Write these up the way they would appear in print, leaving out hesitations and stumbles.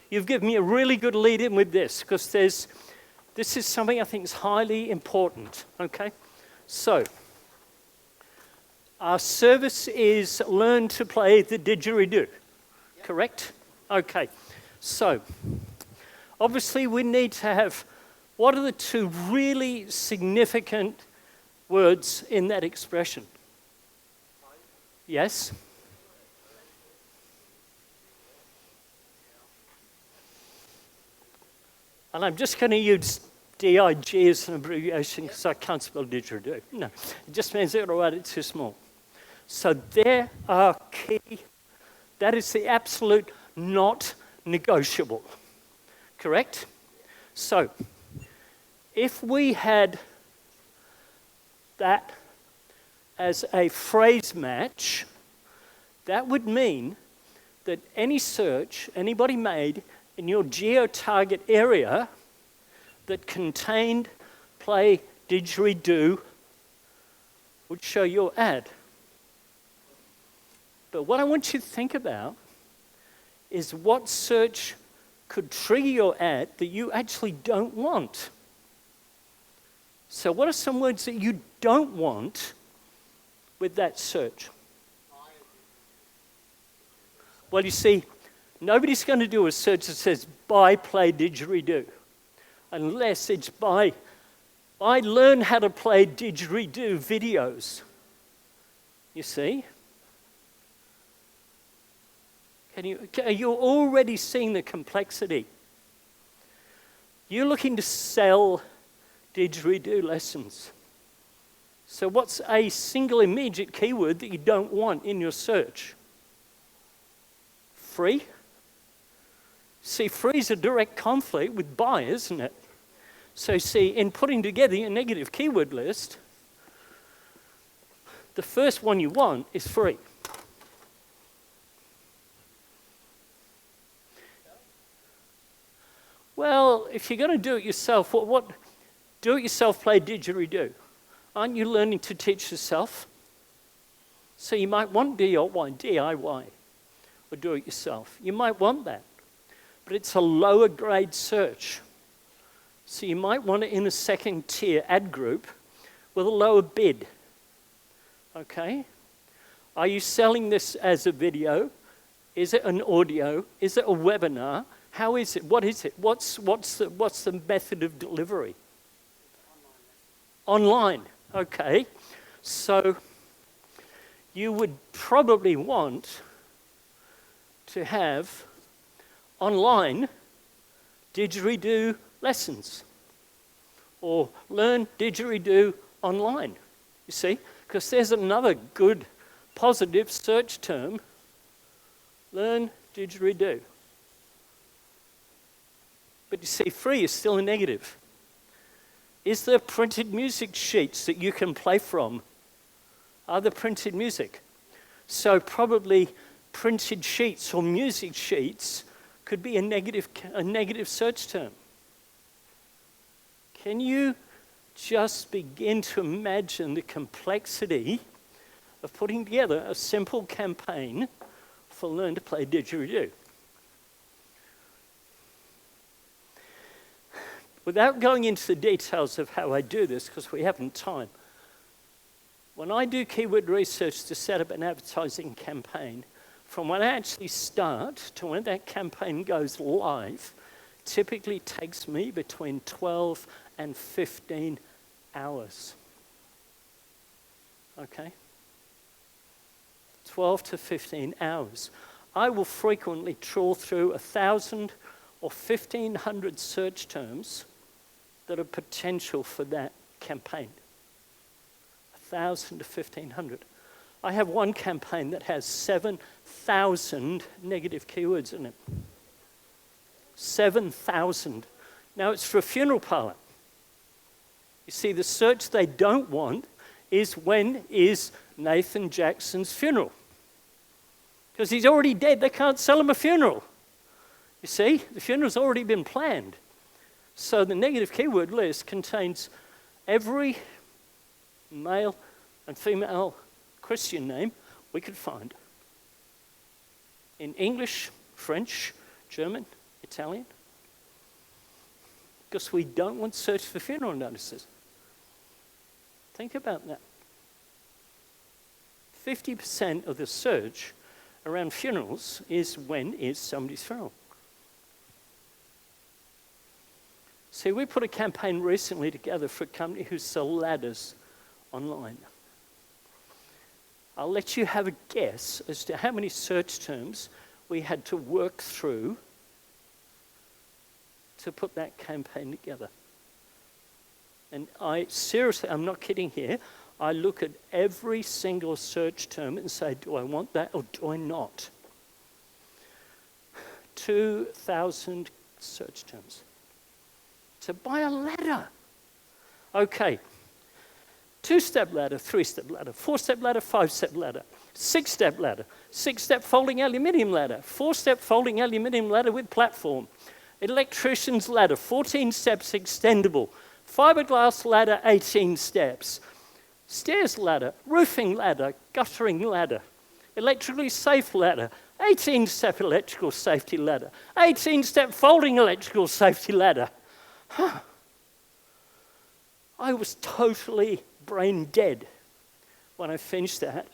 you've given me a really good lead in with this, because this is something I think is highly important, okay? So, our service is learn to play the didgeridoo, correct? Okay, so, obviously we need to have, what are the two really significant words in that expression? Yes? And I'm just going to use DIG as an abbreviation because I can't spell didgeridoo. No, it just means they're going to write it too small. So there are key, that is the absolute not negotiable, correct? So if we had that as a phrase match, that would mean that any search anybody made in your geo-target area that contained play didgeridoo would show your ad. But what I want you to think about is what search could trigger your ad that you actually don't want. So what are some words that you don't want with that search? Well, you see, nobody's going to do a search that says, buy play didgeridoo, unless it's buy learn how to play didgeridoo videos. You see? Are you already seeing the complexity? You're looking to sell didgeridoo lessons. So what's a single immediate keyword that you don't want in your search? Free? See, free is a direct conflict with buy, isn't it? So see, in putting together your negative keyword list, the first one you want is free. Well, if you're going to do it yourself, what do it yourself play didgeridoo? Aren't you learning to teach yourself? So you might want DIY, or do it yourself. You might want that, but it's a lower grade search. So you might want it in a second tier ad group with a lower bid. Okay? Are you selling this as a video? Is it an audio? Is it a webinar? How is it? What is it? What's the method of delivery? Online. Okay. So you would probably want to have online didgeridoo lessons or learn didgeridoo online, you see? Because there's another good positive search term, learn didgeridoo. But you see, free is still a negative. Is there printed music sheets that you can play from? Are there printed music? So probably printed sheets or music sheets could be a negative search term. Can you just begin to imagine the complexity of putting together a simple campaign for Learn to Play Didgeridoo? Without going into the details of how I do this, because we haven't time, when I do keyword research to set up an advertising campaign, from when I actually start to when that campaign goes live, typically takes me between 12 and 15 hours. Okay? 12 to 15 hours. I will frequently trawl through 1,000 or 1,500 search terms that are potential for that campaign. 1,000 to 1,500. I have one campaign that has 7,000 negative keywords in it. 7,000. Now it's for a funeral parlor. You see, the search they don't want is when is Nathan Jackson's funeral? Because he's already dead, they can't sell him a funeral. You see, the funeral's already been planned. So the negative keyword list contains every male and female Christian name we could find in English, French, German, Italian? Because we don't want to search for funeral notices. Think about that. 50% of the search around funerals is when is somebody's funeral. See, we put a campaign recently together for a company who sell ladders online. I'll let you have a guess as to how many search terms we had to work through to put that campaign together. And I'm not kidding here, I look at every single search term and say, do I want that or do I not? 2,000 search terms to buy a ladder. Okay, 2-step ladder, 3-step ladder, 4-step ladder, 5-step ladder, 6-step ladder, 6-step folding aluminium ladder, 4-step folding aluminium ladder with platform, electrician's ladder, 14 steps extendable, fiberglass ladder, 18 steps, stairs ladder, roofing ladder, guttering ladder, electrically safe ladder, 18-step electrical safety ladder, 18-step folding electrical safety ladder. I was totally brain dead when I finished that.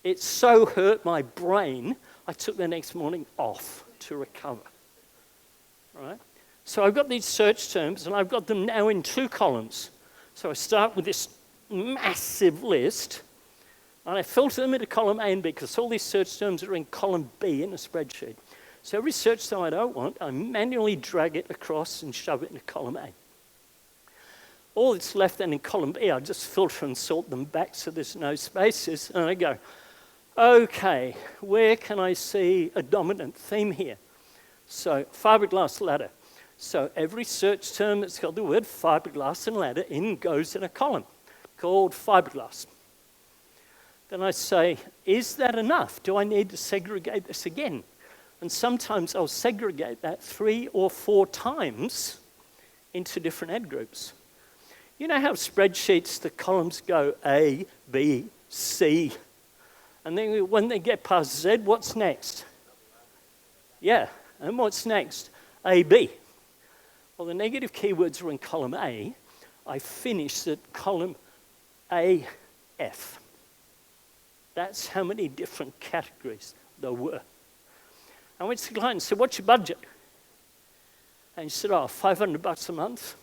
It so hurt my brain, I took the next morning off to recover. Right? So I've got these search terms, and I've got them now in 2 columns. So I start with this massive list, and I filter them into column A and B, because all these search terms are in column B in a spreadsheet. So every search term I don't want, I manually drag it across and shove it into column A. All that's left then in column B, I just filter and sort them back so there's no spaces, and I go, okay, where can I see a dominant theme here? So fiberglass ladder. So every search term that's got the word fiberglass and ladder in goes in a column called fiberglass. Then I say, is that enough? Do I need to segregate this again? And sometimes I'll segregate that 3 or 4 times into different ad groups. You know how spreadsheets, the columns go A, B, C, and then when they get past Z, what's next? Yeah, and what's next? A, B. Well, the negative keywords are in column A. I finished at column A, F. That's how many different categories there were. I went to the client and said, what's your budget? And he said, oh, $500 a month.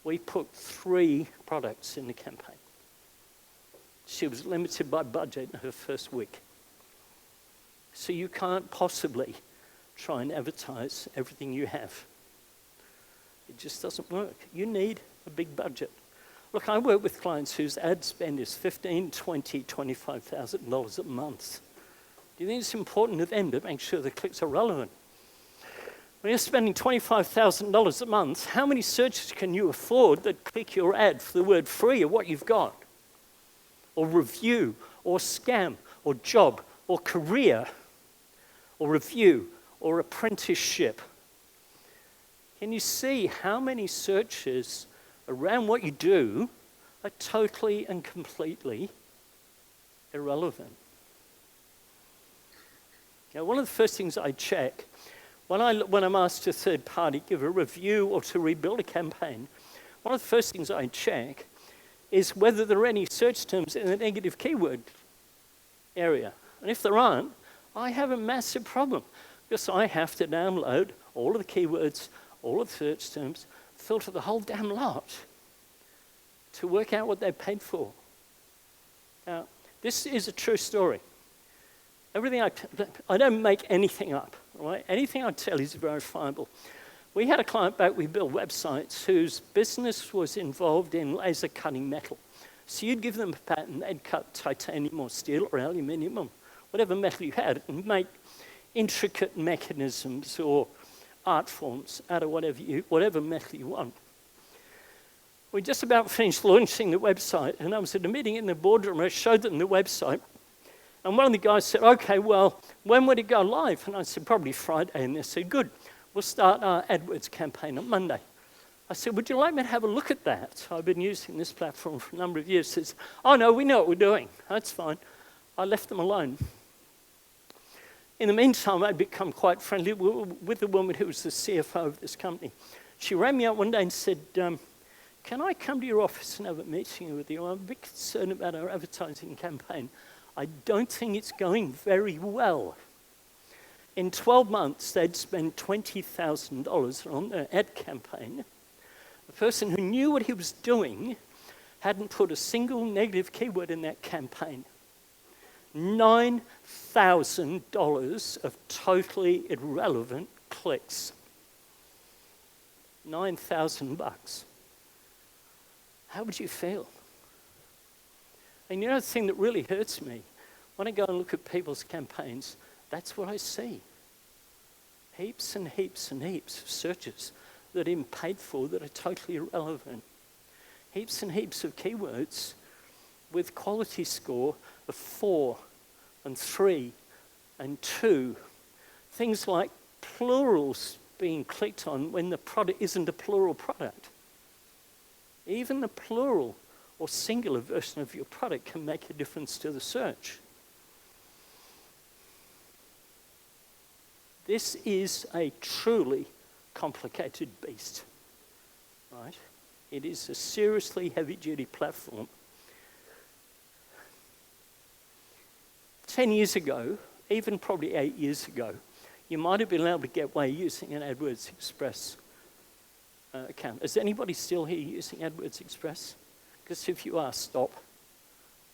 We put 3 products in the campaign. She was limited by budget in her first week. So you can't possibly try and advertise everything you have. It just doesn't work. You need a big budget. Look, I work with clients whose ad spend is $15,000, $20,000, $25,000 a month. Do you think it's important to them to make sure the clicks are relevant? When you're spending $25,000 a month, how many searches can you afford that click your ad for the word free or what you've got? Or review, or scam, or job, or career, or review, or apprenticeship? Can you see how many searches around what you do are totally and completely irrelevant? Now, one of the first things I check when I'm asked to third party give a review or to rebuild a campaign, one of the first things I check is whether there are any search terms in the negative keyword area. And if there aren't, I have a massive problem because I have to download all of the keywords, all of the search terms, filter the whole damn lot to work out what they paid for. Now, this is a true story. Everything I don't make anything up, right? Anything I tell is verifiable. We had a client back, we built websites whose business was involved in laser cutting metal. So you'd give them a pattern, they'd cut titanium or steel or aluminium or whatever metal you had and make intricate mechanisms or art forms out of whatever metal you want. We just about finished launching the website, and I was at a meeting in the boardroom. I showed them the website, and one of the guys said, okay, well, when would it go live? And I said, probably Friday. And they said, good, we'll start our AdWords campaign on Monday. I said, would you like me to have a look at that? I've been using this platform for a number of years. He says, oh, no, we know what we're doing. That's fine. I left them alone. In the meantime, I'd become quite friendly with the woman who was the CFO of this company. She rang me up one day and said, can I come to your office and have a meeting with you? I'm a bit concerned about our advertising campaign. I don't think it's going very well. In 12 months, they'd spent $20,000 on their ad campaign. The person who knew what he was doing hadn't put a single negative keyword in that campaign. $9,000 of totally irrelevant clicks. $9,000. How would you feel? And you know the thing that really hurts me? When I go and look at people's campaigns, that's what I see. Heaps and heaps and heaps of searches that are paid for that are totally irrelevant. Heaps and heaps of keywords with quality score of 4 and 3 and 2. Things like plurals being clicked on when the product isn't a plural product. Even the plural or singular version of your product can make a difference to the search. This is a truly complicated beast, right? It is a seriously heavy-duty platform. 10 years ago, even probably 8 years ago, you might have been able to get away using an AdWords Express account. Is anybody still here using AdWords Express? Because if you are, stop.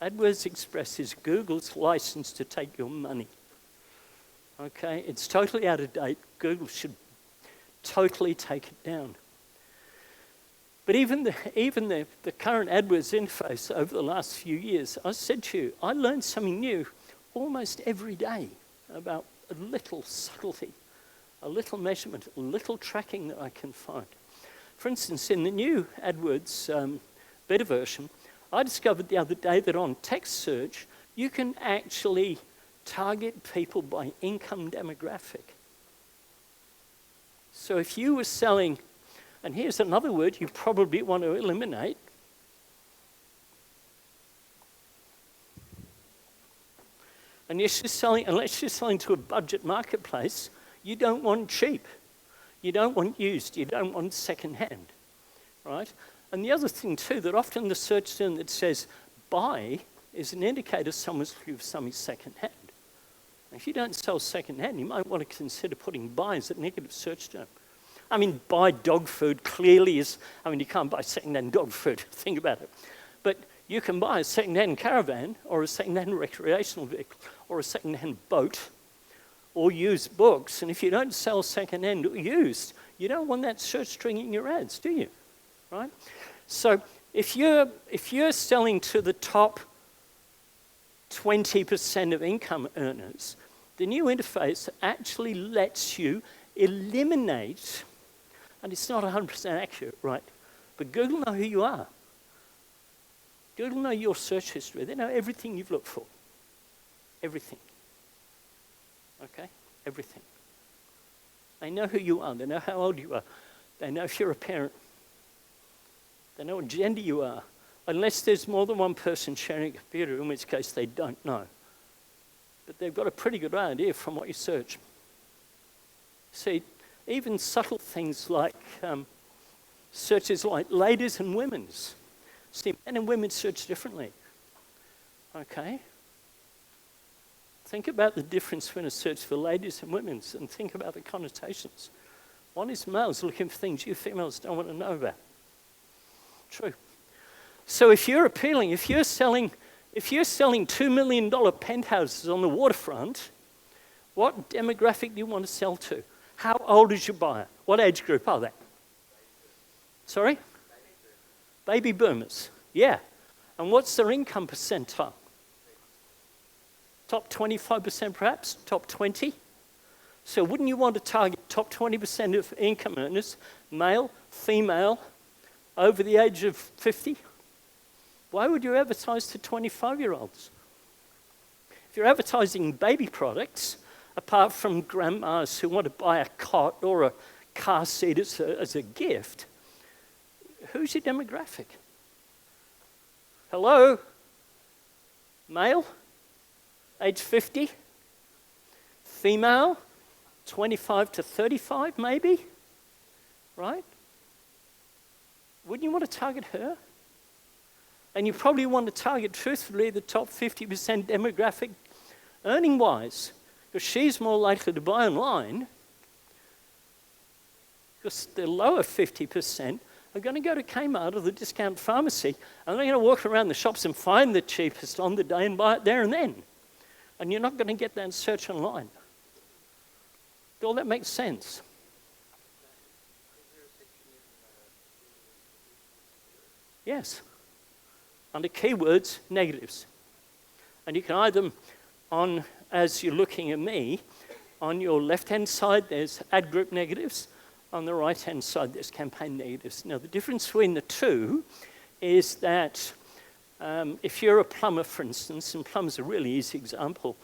AdWords Express is Google's license to take your money. Okay, it's totally out of date. Google should totally take it down. But even the current AdWords interface over the last few years, I said to you, I learned something new almost every day about a little subtlety, a little measurement, a little tracking that I can find. For instance, in the new AdWords beta version, I discovered the other day that on text search, you can actually target people by income demographic. So if you were selling, and here's another word you probably want to eliminate, unless you're selling to a budget marketplace, you don't want cheap. You don't want used. You don't want secondhand, right? And the other thing too, that often the search term that says buy is an indicator someone's looking for something secondhand. If you don't sell secondhand, you might want to consider putting buy as a negative search term. I mean, buy dog food clearly is, you can't buy secondhand dog food, think about it. But you can buy a secondhand caravan or a secondhand recreational vehicle or a secondhand boat or used books. And if you don't sell secondhand or used, you don't want that search string in your ads, do you? Right? So if you're selling to the top 20% of income earners, the new interface actually lets you eliminate, and it's not 100% accurate, right? But Google know who you are. Google know your search history. They know everything you've looked for. Everything. Okay? Everything. They know who you are. They know how old you are. They know if you're a parent. They know what gender you are. Unless there's more than one person sharing a computer, in which case they don't know. But they've got a pretty good idea from what you search. See, even subtle things like searches like ladies and women's. See, men and women search differently. Okay? Think about the difference when a search for ladies and women's, and think about the connotations. One is males looking for things you females don't want to know about. True. So if you're appealing, if you're selling $2 million penthouses on the waterfront, what demographic do you want to sell to? How old is your buyer? What age group are they? Sorry? Baby boomers. Yeah. And what's their income percentile? Top 25% perhaps? Top 20? So wouldn't you want to target top 20% of income earners, male, female, over the age of 50? Why would you advertise to 25-year-olds? If you're advertising baby products, apart from grandmas who want to buy a cot or a car seat as a gift, who's your demographic? Hello? Male? Age 50? female, 25 to 35 maybe, right? Wouldn't you want to target her? And you probably want to target, truthfully, the top 50% demographic earning-wise, because she's more likely to buy online, because the lower 50% are going to go to Kmart or the discount pharmacy, and they're going to walk around the shops and find the cheapest on the day and buy it there and then. And you're not going to get that search online. Does all that make sense? Yes. Under keywords, negatives. And you can hide them on, as you're looking at me, on your left-hand side, there's ad group negatives. On the right-hand side, there's campaign negatives. Now, the difference between the two is that if you're a plumber, for instance, and plumber's a really easy example,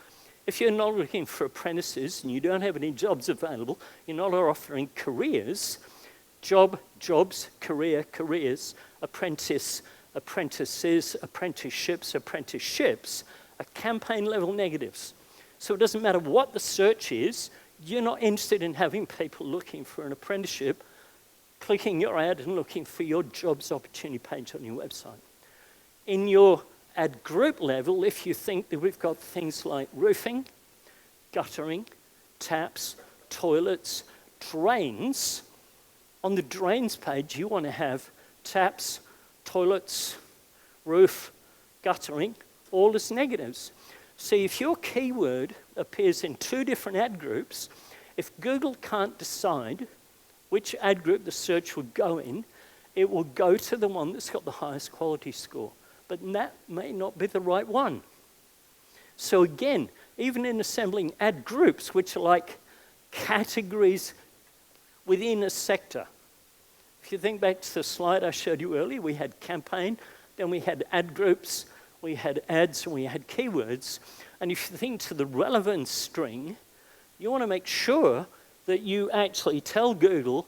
if you're not looking for apprentices and you don't have any jobs available, you're not offering careers, jobs, careers, apprentices, apprenticeships are campaign-level negatives. So it doesn't matter what the search is, you're not interested in having people looking for an apprenticeship, clicking your ad and looking for your jobs opportunity page on your website. In your ad group level, if you think that we've got things like roofing, guttering, taps, toilets, drains, on the drains page you want to have taps, toilets, roof, guttering, all as negatives. See, if your keyword appears in two different ad groups, if Google can't decide which ad group the search would go in, it will go to the one that's got the highest quality score. But that may not be the right one. So again, even in assembling ad groups, which are like categories within a sector. If you think back to the slide I showed you earlier, we had campaign, then we had ad groups, we had ads, and we had keywords. And if you think to the relevance string, you want to make sure that you actually tell Google,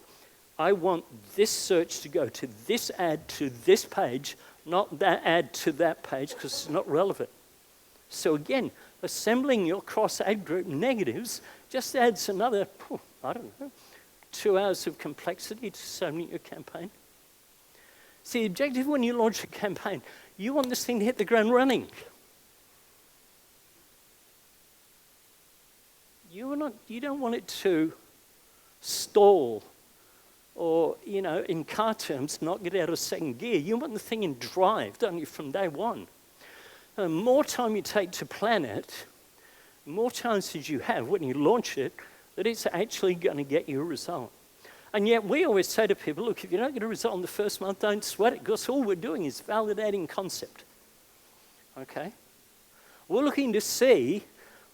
I want this search to go to this ad to this page, not that ad to that page, because it's not relevant. So again, assembling your cross-ad group negatives just adds another, 2 hours of complexity to assembling your campaign. See, the objective when you launch a campaign, you want this thing to hit the ground running. You don't want it to stall or, in car terms, not get out of second gear. You want the thing in drive, don't you, from day one. The more time you take to plan it, the more chances you have when you launch it that it's actually going to get you a result. And yet we always say to people, look, if you don't get a result in the first month, don't sweat it, because all we're doing is validating concept. Okay? We're looking to see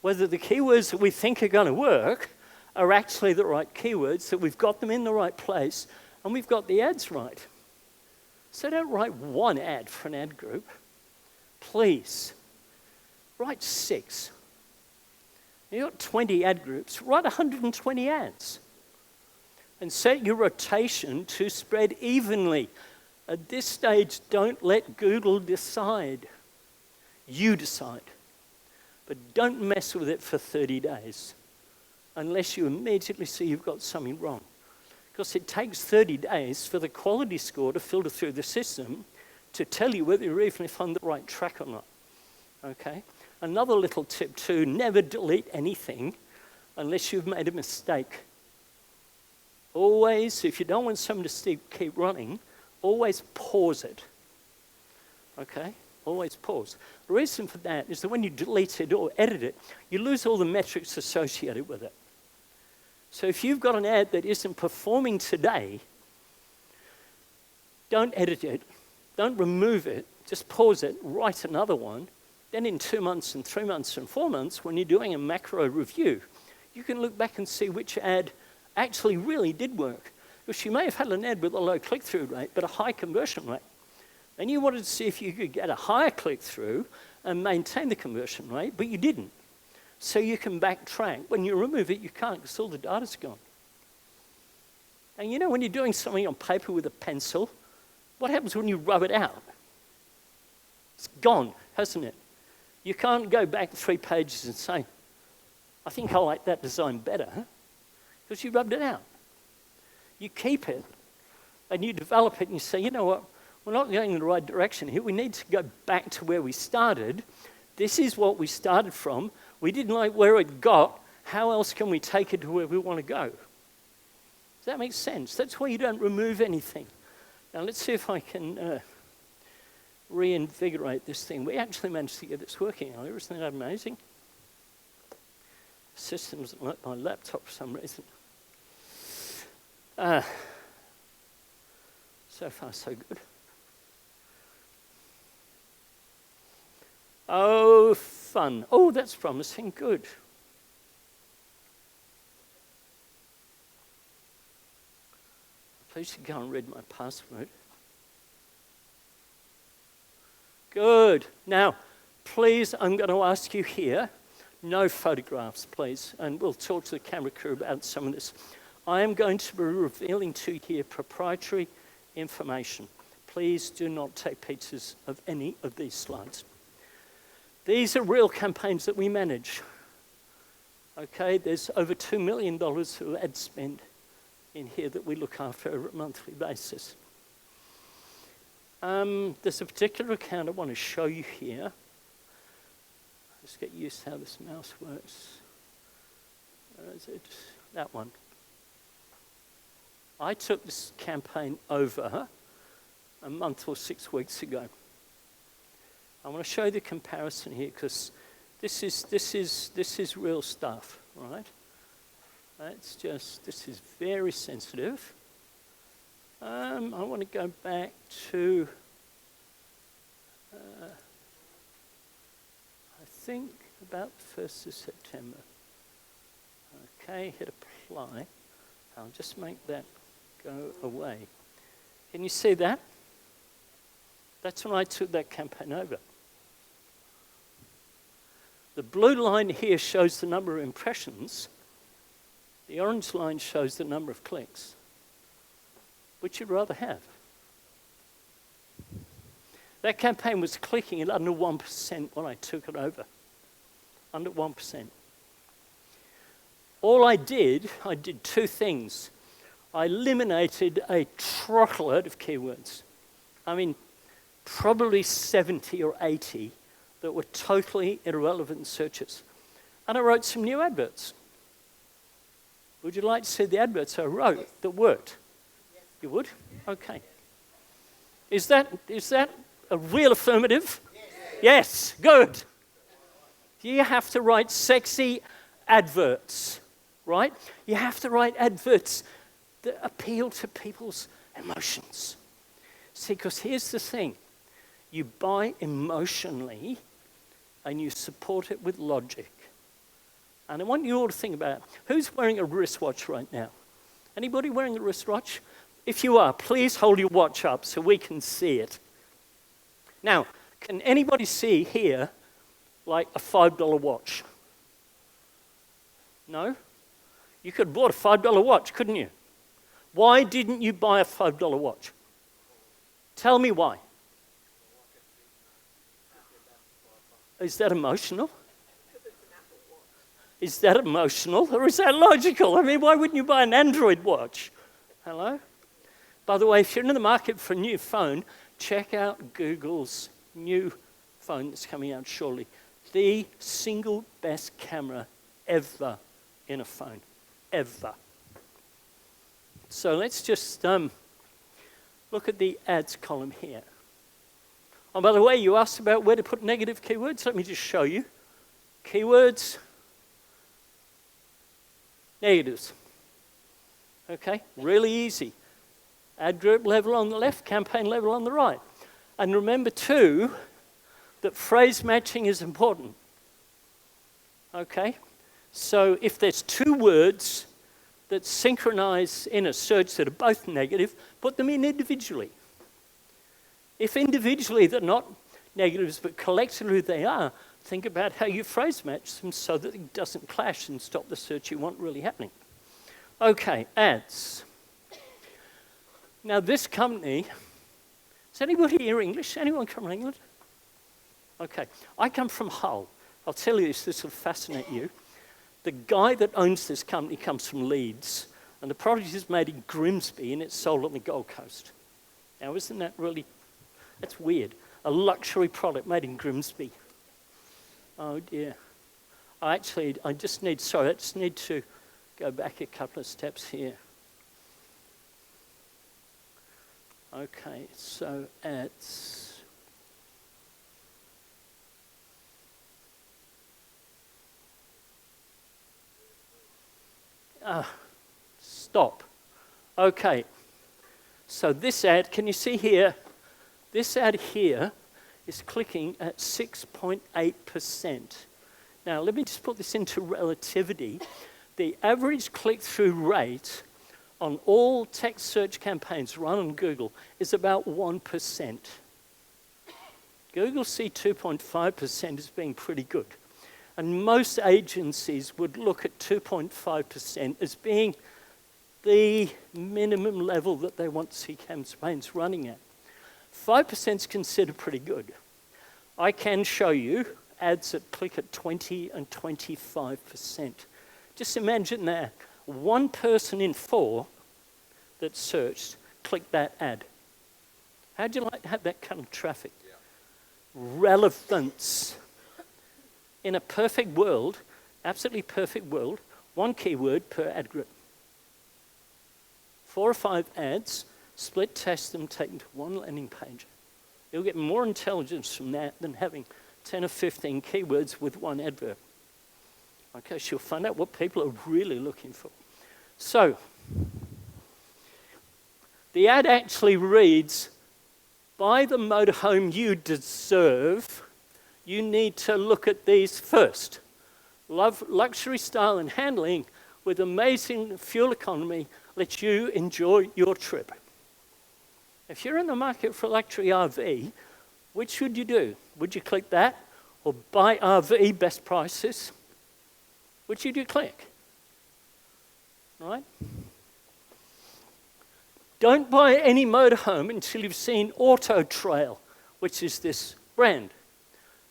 whether the keywords that we think are going to work are actually the right keywords, that we've got them in the right place, and we've got the ads right. So don't write one ad for an ad group. Please, write 6. You've got 20 ad groups, write 120 ads. And set your rotation to spread evenly. At this stage, don't let Google decide. You decide. But don't mess with it for 30 days unless you immediately see you've got something wrong. Because it takes 30 days for the quality score to filter through the system to tell you whether you're even on the right track or not. Okay? Another little tip too, never delete anything unless you've made a mistake. Always, if you don't want something to keep running, always pause it. Okay? Always pause. The reason for that is that when you delete it or edit it, you lose all the metrics associated with it. So if you've got an ad that isn't performing today, don't edit it, don't remove it, just pause it, write another one. Then in 2 months and 3 months and 4 months, when you're doing a macro review, you can look back and see which ad actually really did work. Because you may have had an ad with a low click-through rate, but a high conversion rate. And you wanted to see if you could get a higher click-through and maintain the conversion rate, but you didn't. So you can backtrack. When you remove it, you can't, because all the data's gone. And when you're doing something on paper with a pencil, what happens when you rub it out? It's gone, hasn't it? You can't go back 3 pages and say, I think I like that design better, because you rubbed it out. You keep it, and you develop it, and you say, you know what, we're not going in the right direction here. We need to go back to where we started. This is what we started from. We didn't like where it got. How else can we take it to where we want to go? Does that make sense? That's why you don't remove anything. Now let's see if I can reinvigorate this thing. We actually managed to get this working earlier. Isn't that amazing? The system doesn't like my laptop for some reason. So far, so good. Oh, fun. Oh, that's promising. Good. Please go and read my password. Good. Now, please, I'm going to ask you here, no photographs, please, and we'll talk to the camera crew about some of this. I am going to be revealing to you here proprietary information. Please do not take pictures of any of these slides. These are real campaigns that we manage. Okay, there's over $2 million of ad spend in here that we look after on a monthly basis. There's a particular account I want to show you here. Let's get used to how this mouse works. Where is it? That one. I took this campaign over a month or 6 weeks ago. I want to show you the comparison here because this is real stuff, right? This is very sensitive. I want to go back to, I think about the 1st of September. Okay, hit apply. I'll just make that go away. Can you see that? That's when I took that campaign over. The blue line here shows the number of impressions. The orange line shows the number of clicks. Which you'd rather have? That campaign was clicking at under 1% when I took it over. Under 1%. All I did two things. I eliminated a truckload of keywords. I mean, probably 70 or 80 that were totally irrelevant searches. And I wrote some new adverts. Would you like to see the adverts I wrote that worked? Yes. You would? Okay. Is that a real affirmative? Yes. Yes, good. You have to write sexy adverts, right? You have to write adverts that appeal to people's emotions. See, because here's the thing. You buy emotionally and you support it with logic. And I want you all to think about, who's wearing a wristwatch right now? Anybody wearing a wristwatch? If you are, please hold your watch up so we can see it. Now, can anybody see here like a $5 watch? No? You could have bought a $5 watch, couldn't you? Why didn't you buy a $5 watch? Tell me why. Is that emotional? Is that emotional or is that logical? I mean, why wouldn't you buy an Android watch? Hello? By the way, if you're in the market for a new phone, check out Google's new phone that's coming out shortly. The single best camera ever in a phone. Ever. So let's just look at the ads column here. Oh, by the way, you asked about where to put negative keywords. Let me just show you. Keywords. Negatives. Okay, really easy. Ad group level on the left, campaign level on the right. And remember too, that phrase matching is important. Okay, so if there's two words that synchronize in a search that are both negative, put them in individually. If individually they're not negatives, but collectively they are, think about how you phrase match them so that it doesn't clash and stop the search you want really happening. Okay, ads. Now this company, is anybody here English? Anyone come from England? Okay, I come from Hull. I'll tell you this will fascinate you. The guy that owns this company comes from Leeds, and the product is made in Grimsby, and it's sold on the Gold Coast. Now, isn't that really, that's weird. A luxury product made in Grimsby. Oh dear. I just need to go back a couple of steps here. Okay, so it's stop. Okay, so this ad, can you see here? This ad here is clicking at 6.8%. Now, let me just put this into relativity. The average click-through rate on all text search campaigns run on Google is about 1%. Google see 2.5% as being pretty good. And most agencies would look at 2.5% as being the minimum level that they want to see campaigns running at. 5% is considered pretty good. I can show you ads that click at 20 and 25%. Just imagine that. 1 person in 4 that searched clicked that ad. How'd you like to have that kind of traffic? Yeah. Relevance. In a perfect world, absolutely perfect world, 1 keyword per ad group. 4 or 5 ads, split test them, take them to 1 landing page. You'll get more intelligence from that than having 10 or 15 keywords with 1 advert. Okay, so you'll find out what people are really looking for. So, the ad actually reads, buy the motorhome you deserve. You need to look at these first. Luxury style and handling with amazing fuel economy lets you enjoy your trip. If you're in the market for a luxury RV, which should you do? Would you click that or buy RV best prices? Which should you click? Right? Don't buy any motorhome until you've seen Auto Trail, which is this brand.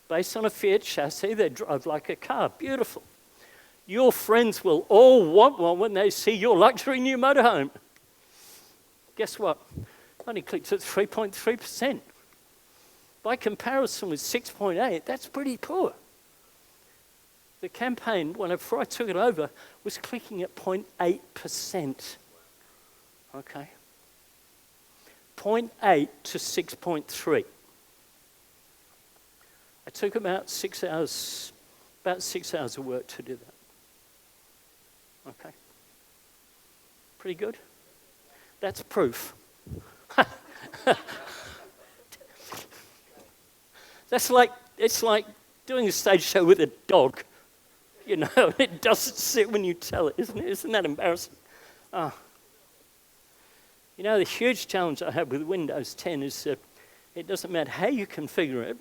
Based on a Fiat chassis, they drive like a car. Beautiful. Your friends will all want one when they see your luxury new motorhome. Guess what? Only clicked at 3.3%. By comparison with 6.8, that's pretty poor. The campaign, before I took it over, was clicking at 0.8%. Okay. 0.8 to 6.3. I took about 6 hours of work to do that. Okay. Pretty good. That's proof. It's like doing a stage show with a dog. You know, it doesn't sit when you tell it, isn't it? Isn't that embarrassing? You know, the huge challenge I have with Windows 10 is that it doesn't matter how you configure it.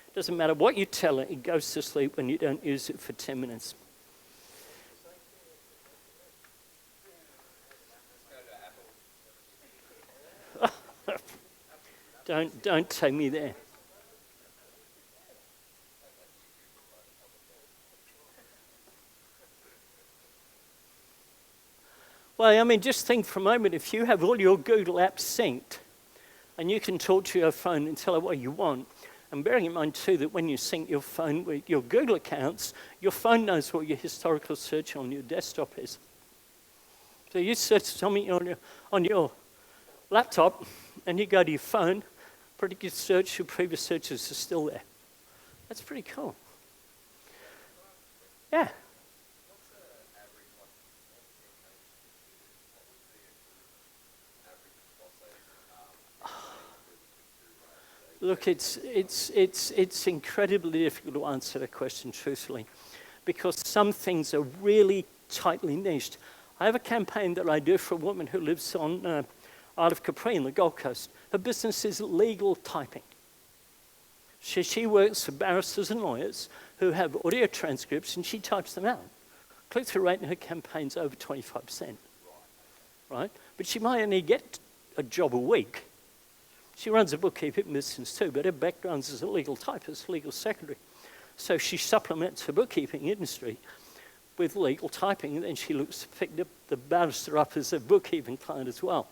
It doesn't matter what you tell it. It goes to sleep when you don't use it for 10 minutes. Don't take me there. Well, I mean, just think for a moment, if you have all your Google apps synced, and you can talk to your phone and tell it what you want, and bearing in mind too that when you sync your phone with your Google accounts, your phone knows what your historical search on your desktop is. So you search something on your laptop, and you go to your phone, pretty good search, your previous searches are still there. That's pretty cool. Yeah. Look, it's incredibly difficult to answer that question truthfully, because some things are really tightly niched. I have a campaign that I do for a woman who lives on Isle of Capri in the Gold Coast. Her business is legal typing. She works for barristers and lawyers who have audio transcripts, and she types them out. Click-through rate in her campaign's over 25%. Right? But she might only get a job a week. She runs a bookkeeping business too, but her background is as a legal typist, legal secretary. So she supplements her bookkeeping industry with legal typing, and then she picked up the barrister up as a bookkeeping client as well.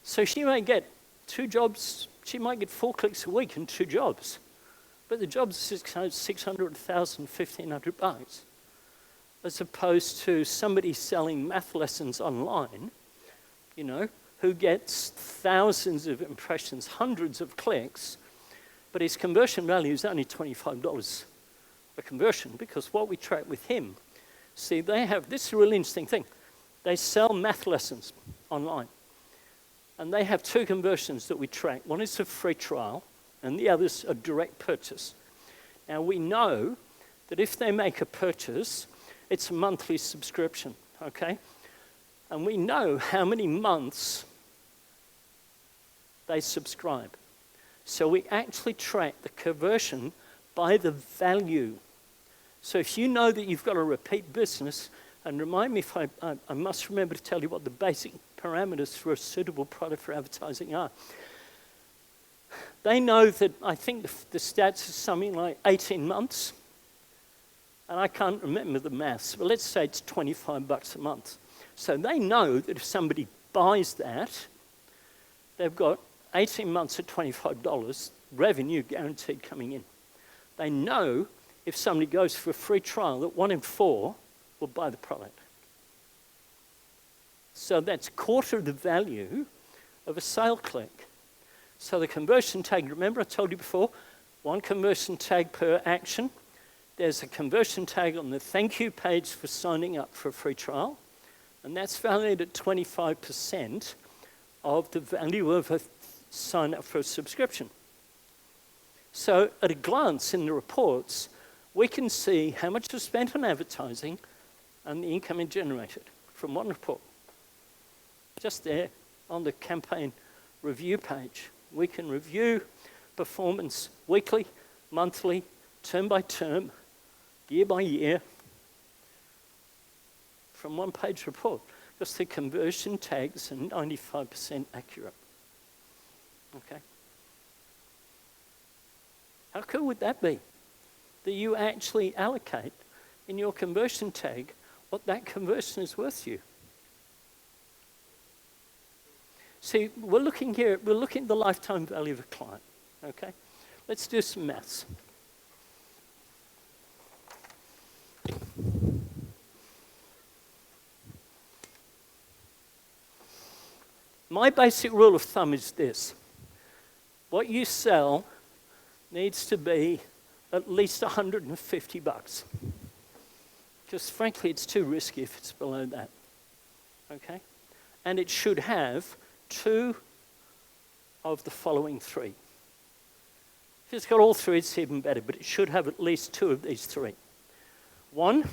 So she may get 2 jobs, she might get 4 clicks a week and 2 jobs. But the job's 600, 1,000, 1,500 bucks. As opposed to somebody selling math lessons online, you know, who gets thousands of impressions, hundreds of clicks, but his conversion value is only $25 a conversion, because what we track with him, see, they have, this is a really interesting thing. They sell math lessons online, and they have 2 conversions that we track. One is a free trial, and the other is a direct purchase. Now, we know that if they make a purchase, it's a monthly subscription, okay? And we know how many months they subscribe. So we actually track the conversion by the value. So if you know that you've got a repeat business, and remind me if I must remember to tell you what the basic parameters for a suitable product for advertising are. They know that, I think the stats are something like 18 months, and I can't remember the maths, but let's say it's $25 a month. So they know that if somebody buys that, they've got 18 months at $25, revenue guaranteed coming in. They know if somebody goes for a free trial that 1 in 4 will buy the product. So that's a quarter of the value of a sale click. So the conversion tag, remember I told you before, 1 conversion tag per action. There's a conversion tag on the thank you page for signing up for a free trial, and that's valued at 25% of the value of a sign up for a subscription. So at a glance in the reports, we can see how much was spent on advertising and the income it generated from one report. Just there on the campaign review page, we can review performance weekly, monthly, term by term, year by year, from one-page report, because the conversion tags are 95% accurate. Okay? How cool would that be? That you actually allocate in your conversion tag what that conversion is worth you. See, we're looking at the lifetime value of a client, okay? Let's do some maths. My basic rule of thumb is this. What you sell needs to be at least $150. Because frankly, it's too risky if it's below that, okay? And it should have 2 of the following 3. If it's got all 3, it's even better, but it should have at least 2 of these 3. 1,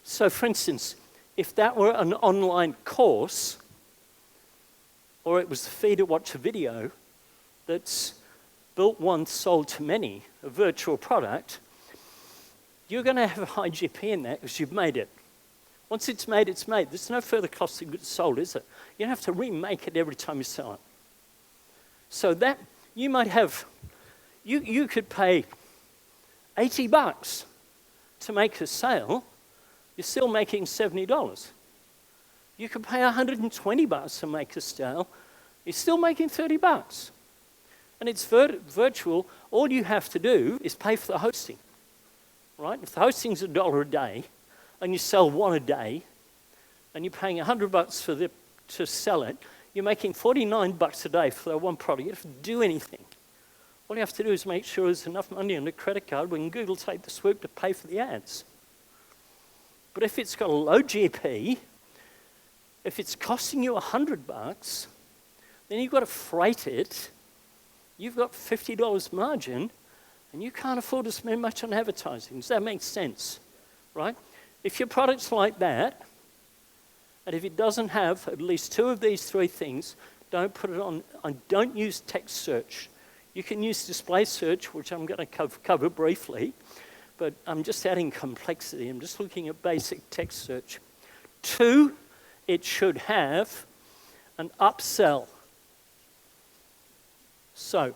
so for instance, if that were an online course, or it was a fee to watch a video that's built once, sold to many, a virtual product, you're going to have a high GP in that because you've made it. Once it's made, it's made. There's no further cost of goods sold, is it? You don't have to remake it every time you sell it. So that, you might have, you could pay $80 to make a sale, you're still making $70. You could pay $120 to make a sale, you're still making $30. And it's virtual. All you have to do is pay for the hosting, right? If the hosting's $1 a day, and you sell 1 a day, and you're paying $100 to sell it, you're making $49 a day for that one product. You don't have to do anything. All you have to do is make sure there's enough money on the credit card when Google take the swoop to pay for the ads. But if it's got a low GP, if it's costing you $100, then you've got to freight it, you've got $50 margin, and you can't afford to spend much on advertising. Does that make sense? Right? If your product's like that, and if it doesn't have at least 2 of these 3 things, don't put it on, and don't use text search. You can use display search, which I'm going to cover briefly, but I'm just adding complexity. I'm just looking at basic text search. 2, it should have an upsell. So,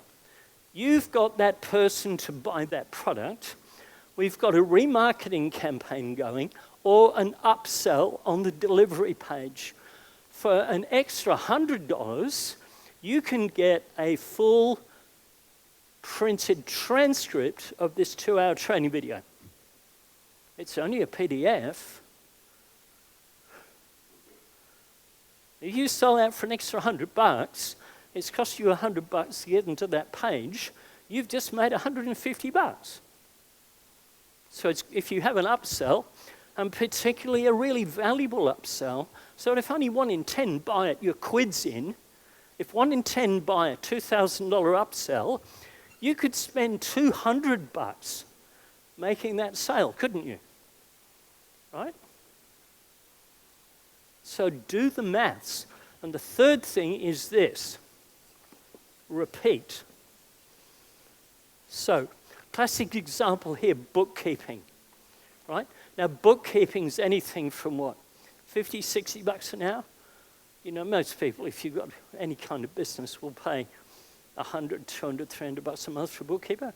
You've got that person to buy that product. We've got a remarketing campaign going or an upsell on the delivery page. For an extra $100, you can get a full printed transcript of this 2-hour training video. It's only a PDF. If you sell that for an extra $100, it's cost you $100 to get into that page. You've just made $150. So if you have an upsell, and particularly a really valuable upsell, so if only 1 in 10 buy it, your quid's in. If 1 in 10 buy a $2,000 upsell, you could spend $200 making that sale, couldn't you? Right? So do the maths. And the third thing is this: repeat. So, classic example here, bookkeeping, right? Now, bookkeeping's anything from what? 50, 60 bucks an hour? You know, most people, if you've got any kind of business, will pay 100, 200, 300 bucks a month for a bookkeeper,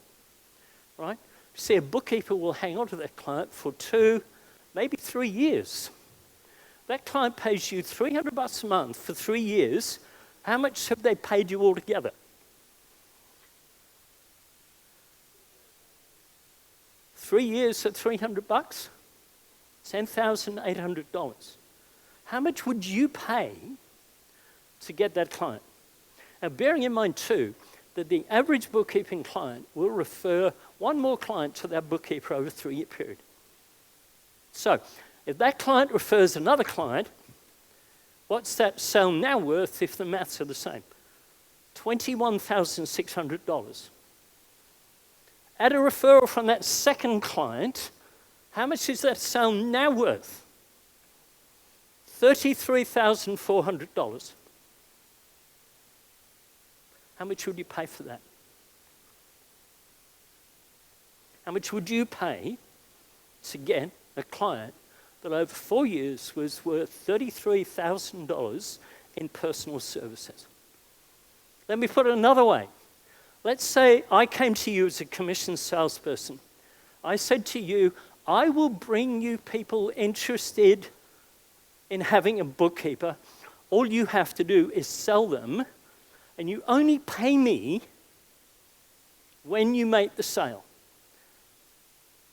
right? See, a bookkeeper will hang on to that client for 2, maybe 3 years. That client pays you 300 bucks a month for 3 years. How much have they paid you altogether? $3 years at 300 bucks? $10,800. How much would you pay to get that client? Now, bearing in mind, too, that the average bookkeeping client will refer one more client to that bookkeeper over a 3-year period. So, if that client refers another client, what's that sale now worth if the maths are the same? $21,600. Add a referral from that second client, how much is that sale now worth? $33,400. How much would you pay for that? How much would you pay to get a client that over 4 years was worth $33,000 in personal services? Let me put it another way. Let's say I came to you as a commissioned salesperson. I said to you, I will bring you people interested in having a bookkeeper. All you have to do is sell them, and you only pay me when you make the sale.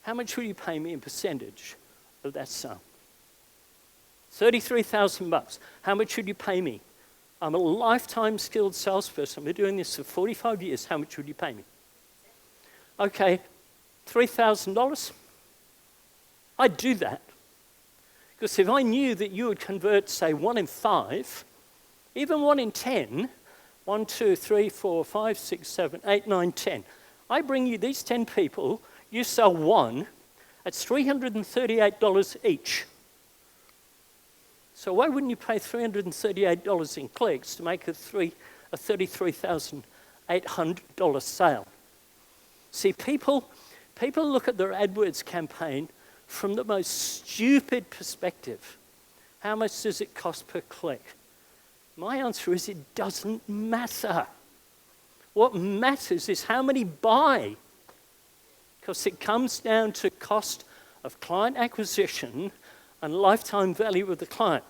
How much will you pay me in percentage of that sale? 33,000 bucks. How much would you pay me? I'm a lifetime skilled salesperson. I've been doing this for 45 years. How much would you pay me? Okay, $3,000. I'd do that. Because if I knew that you would convert, say, 1 in 5, even 1 in 10, 1, 2, 3, 4, 5, 6, 7, 8, 9, 10. I bring you these 10 people, you sell one, it's $338 each. So why wouldn't you pay $338 in clicks to make a $33,800 sale? See, people look at their AdWords campaign from the most stupid perspective. How much does it cost per click? My answer is it doesn't matter. What matters is how many buy, because it comes down to cost of client acquisition and lifetime value of the client.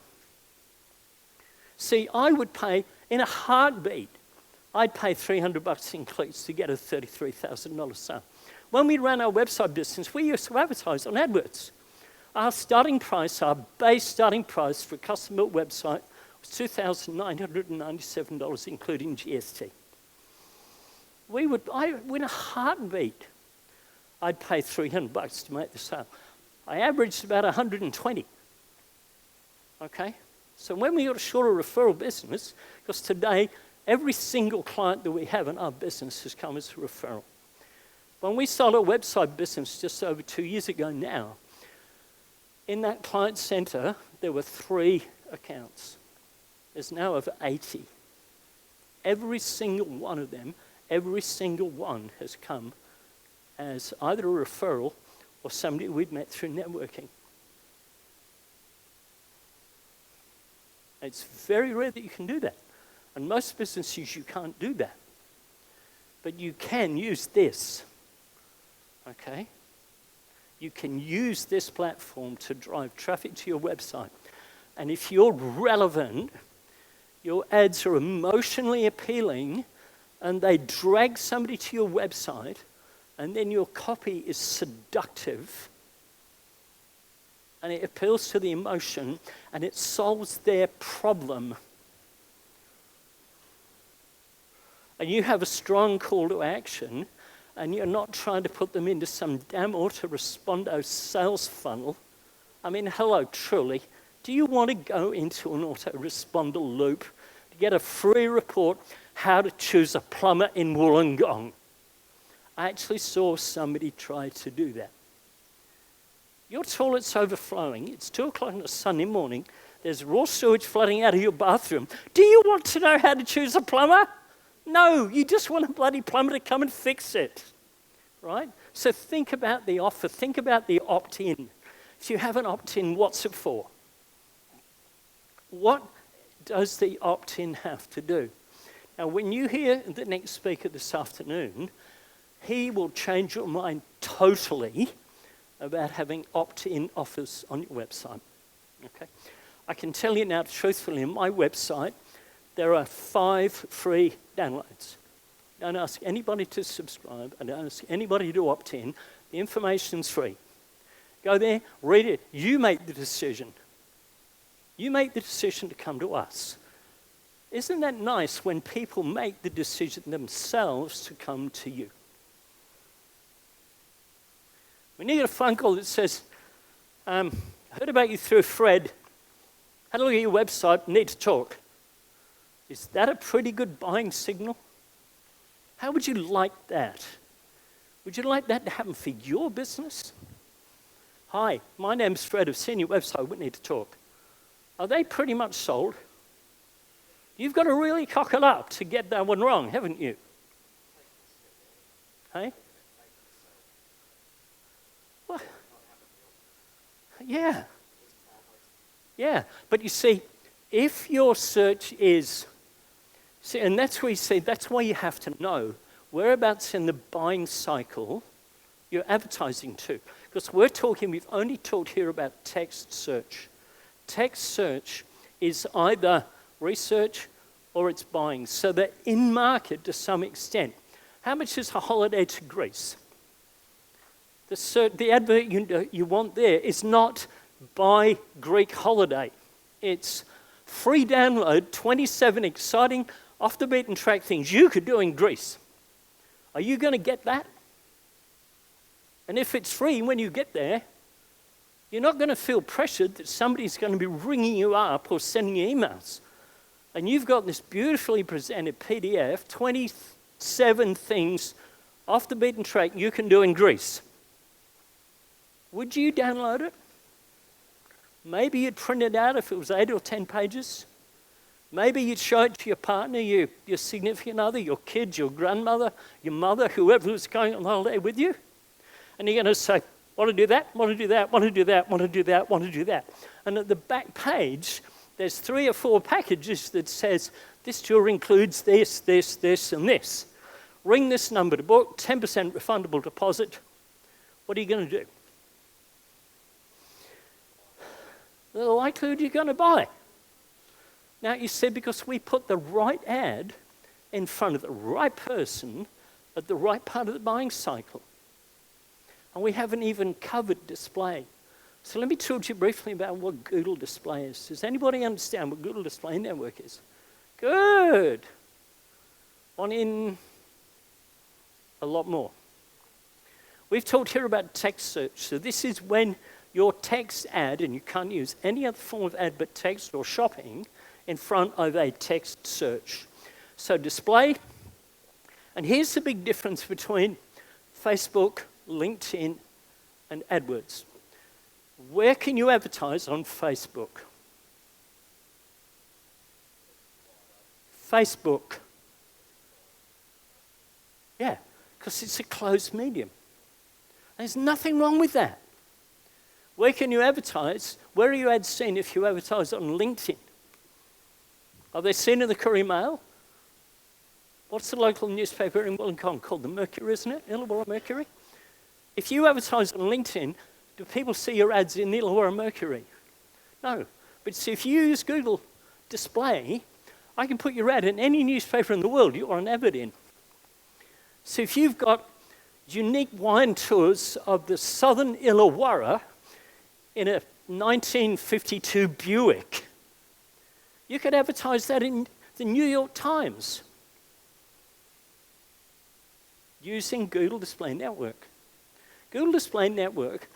See, I would pay, in a heartbeat, I'd pay 300 bucks in clicks to get a $33,000 sale. When we ran our website business, we used to advertise on AdWords. Our starting price, our base starting price for a custom-built website was $2,997, including GST. In a heartbeat, I'd pay 300 bucks to make the sale. I averaged about 120. Okay? So when we got a shorter referral business, because today every single client that we have in our business has come as a referral. When we started a website business just over 2 years ago now, in that client center, there were 3 accounts. There's now over 80. Every single one of them, every single one has come as either a referral or somebody we've met through networking. It's very rare that you can do that. And most businesses, you can't do that. But you can use this, okay? You can use this platform to drive traffic to your website. And if you're relevant, your ads are emotionally appealing, and they drag somebody to your website, and then your copy is seductive, and it appeals to the emotion, and it solves their problem. And you have a strong call to action, and you're not trying to put them into some damn autoresponder sales funnel. I mean, hello, truly. Do you want to go into an autoresponder loop to get a free report how to choose a plumber in Wollongong? I actually saw somebody try to do that. Your toilet's overflowing. It's 2 o'clock on a Sunday morning. There's raw sewage flooding out of your bathroom. Do you want to know how to choose a plumber? No, you just want a bloody plumber to come and fix it, right? So think about the offer. Think about the opt-in. If you have an opt-in, what's it for? What does the opt-in have to do? Now, when you hear the next speaker this afternoon, he will change your mind totally about having opt-in offers on your website, okay? I can tell you now, truthfully, on my website, there are 5 free downloads. Don't ask anybody to subscribe. I don't ask anybody to opt in. The information's free. Go there, read it. You make the decision. You make the decision to come to us. Isn't that nice when people make the decision themselves to come to you? When you get a phone call that says, heard about you through Fred, had a look at your website, need to talk. Is that a pretty good buying signal? How would you like that? Would you like that to happen for your business? Hi, my name's Fred. I've seen your website. We need to talk. Are they pretty much sold? You've got to really cock it up to get that one wrong, haven't you? Hey? What? Yeah. Yeah. But you see, if your search is... See, and that's where you see, that's why you have to know whereabouts in the buying cycle you're advertising to. Because we've only talked here about text search. Text search is either research or it's buying. So they're in market to some extent. How much is a holiday to Greece? The advert you want there is not buy Greek holiday. It's free download, 27 exciting off the beaten track things you could do in Greece. Are you going to get that? And if it's free when you get there, you're not going to feel pressured that somebody's going to be ringing you up or sending you emails. And you've got this beautifully presented PDF, 27 things off the beaten track you can do in Greece. Would you download it? Maybe you'd print it out if it was 8 or 10 pages. Maybe you'd show it to your partner, your significant other, your kids, your grandmother, your mother, whoever was going on holiday with you. And you're going to say, want to do that, want to do that, want to do that, want to do that, want to do that. And at the back page, there's 3 or 4 packages that says, this tour includes this, this, this, and this. Ring this number to book, 10% refundable deposit. What are you going to do? The likelihood you're going to buy. Now, you see, because we put the right ad in front of the right person at the right part of the buying cycle. And we haven't even covered display. So let me talk to you briefly about what Google Display is. Does anybody understand what Google Display Network is? Good. One in a lot more. We've talked here about text search. So this is when your text ad, and you can't use any other form of ad but text or shopping, in front of a text search. So display, and here's the big difference between Facebook, LinkedIn, and AdWords. Where can you advertise on Facebook? Facebook. Yeah, because it's a closed medium. There's nothing wrong with that. Where can you advertise? Where are your ads seen if you advertise on LinkedIn? Are they seen in the Courier Mail? What's the local newspaper in Wollongong called? The Mercury, isn't it? Illawarra Mercury? If you advertise on LinkedIn, do people see your ads in the Illawarra Mercury? No. But see, if you use Google Display, I can put your ad in any newspaper in the world you're an advert in. So if you've got unique wine tours of the southern Illawarra in a 1952 Buick, you could advertise that in the New York Times using Google Display Network. Google Display Network,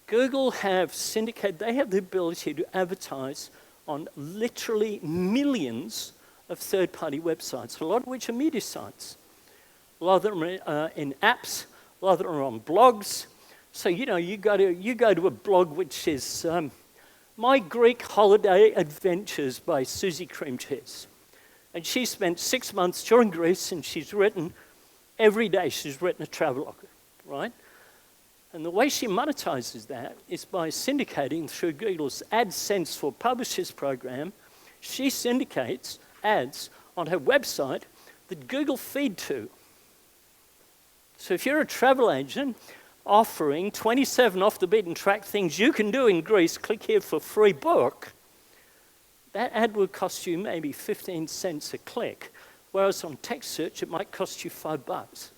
Google have syndicated, they have the ability to advertise on literally millions of third-party websites, a lot of which are media sites. A lot of them are in apps, a lot of them are on blogs. So, you know, you go to a blog which is My Greek Holiday Adventures by Susie Cream Cheese. And she spent 6 months during Greece, and she's written, every day she's written a travelogue, right? And the way she monetizes that is by syndicating through Google's AdSense for Publishers program. She syndicates ads on her website that Google feed to. So if you're a travel agent offering 27 off-the-beaten-track things you can do in Greece, click here for free book, that ad would cost you maybe 15 cents a click, whereas on text search it might cost you $5.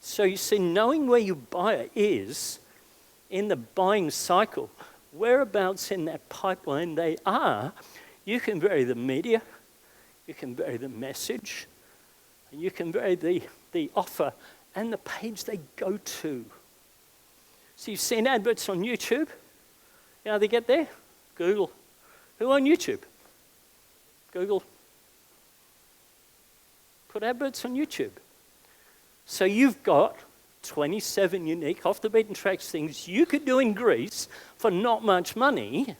So you see, knowing where your buyer is in the buying cycle, whereabouts in that pipeline they are, you can vary the media, you can vary the message, and you can vary the offer and the page they go to. So you've seen adverts on YouTube. You know how they get there? Google. Who on YouTube? Google. Put adverts on YouTube. So you've got 27 unique off-the-beaten-track things you could do in Greece for not much money.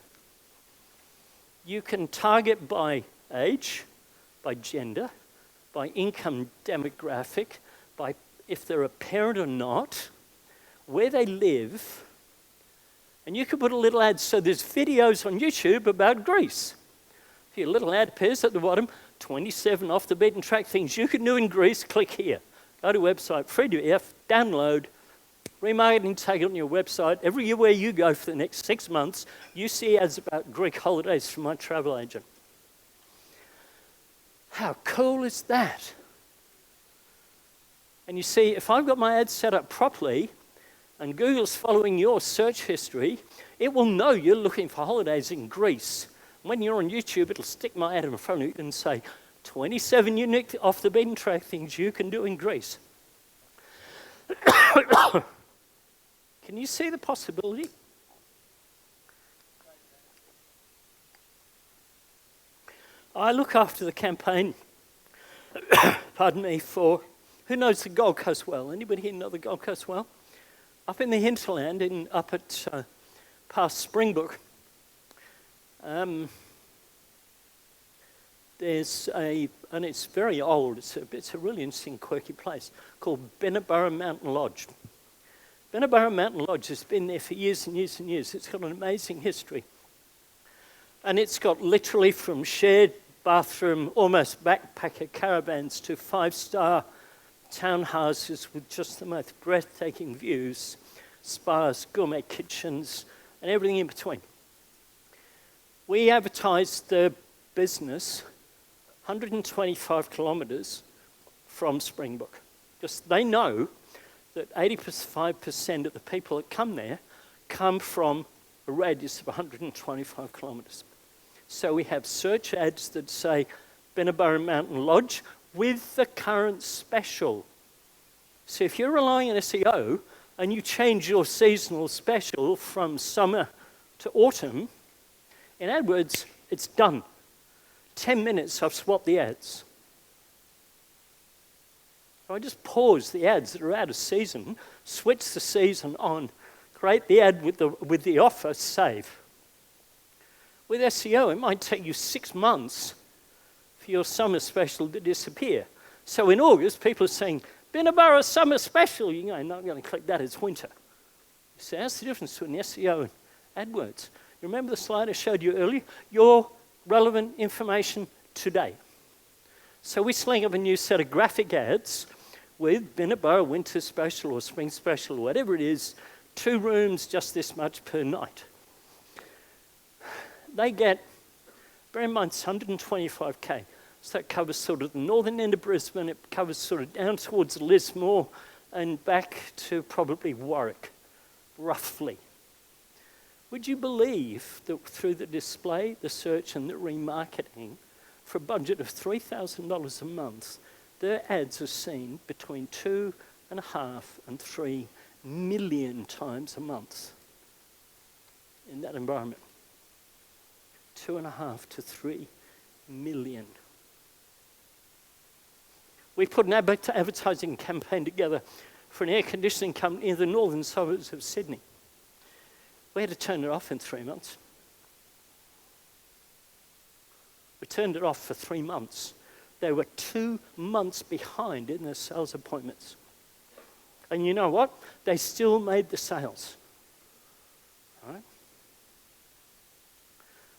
You can target by age, by gender, by income demographic, by if they're a parent or not, where they live, and you could put a little ad. So there's videos on YouTube about Greece. If your little ad appears at the bottom, 27 off-the-beaten-track things you can do in Greece, click here. Go to website, free to F, download, remarketing, take it on your website. Everywhere you go for the next 6 months, you see ads about Greek holidays from my travel agent. How cool is that? And you see, if I've got my ads set up properly, and Google's following your search history, it will know you're looking for holidays in Greece. When you're on YouTube, it'll stick my ad in front of you and say, 27 unique off-the-beaten-track things you can do in Greece. Can you see the possibility? I look after the campaign, pardon me, for, who knows the Gold Coast well? Anybody here know the Gold Coast well? Up in the hinterland, up at past Springbrook, there's and it's very old, it's a really interesting, quirky place called Benneburra Mountain Lodge. Benneburra Mountain Lodge has been there for years and years and years. It's got an amazing history. And it's got literally from shared bathroom, almost backpacker caravans to 5-star townhouses with just the most breathtaking views, spas, gourmet kitchens, and everything in between. We advertised the business 125 kilometers from Springbrook. Just they know that 85% of the people that come there come from a radius of 125 kilometers. So we have search ads that say Benneburra Mountain Lodge with the current special. So if you're relying on SEO and you change your seasonal special from summer to autumn, in AdWords, it's done. 10 minutes, I've swapped the ads. So I just pause the ads that are out of season, switch the season on, create the ad with the offer, save. With SEO, it might take you 6 months for your summer special to disappear. So in August, people are saying, Benneburra summer special. You know, I'm not going to click that, it's winter. So that's the difference between SEO and AdWords. You remember the slide I showed you earlier? Your relevant information today. So we sling up a new set of graphic ads with Binnabar, Winter Special or Spring Special, or whatever it is, 2 rooms, just this much per night. They get, bear in mind, it's 125K. So that covers sort of the northern end of Brisbane, it covers sort of down towards Lismore and back to probably Warwick, roughly. Would you believe that through the display, the search and the remarketing, for a budget of $3,000 a month, their ads are seen between 2.5 and 3 million times a month in that environment. 2.5 to 3 million. We put an advertising campaign together for an air conditioning company in the northern suburbs of Sydney. We had to turn it off in 3 months. We turned it off for 3 months. They were 2 months behind in their sales appointments. And you know what? They still made the sales. All right?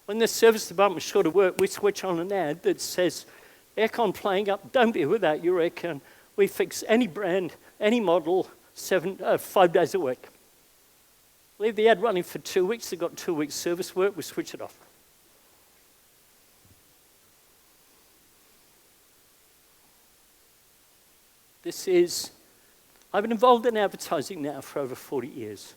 When the service department was short of work, we switch on an ad that says, aircon playing up, don't be without your aircon. We fix any brand, any model, 5 days a week. Leave the ad running for 2 weeks. They've got 2 weeks service work. We switch it off. I've been involved in advertising now for over 40 years.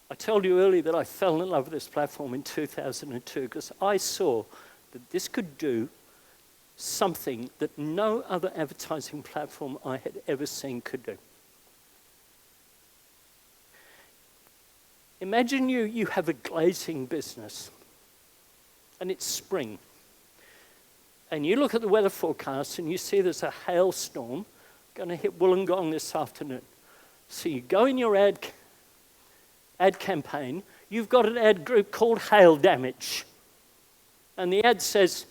I told you earlier that I fell in love with this platform in 2002 because I saw that this could do something that no other advertising platform I had ever seen could do. Imagine you have a glazing business and it's spring. And you look at the weather forecast and you see there's a hailstorm going to hit Wollongong this afternoon. So you go in your ad campaign, you've got an ad group called Hail Damage. And the ad says,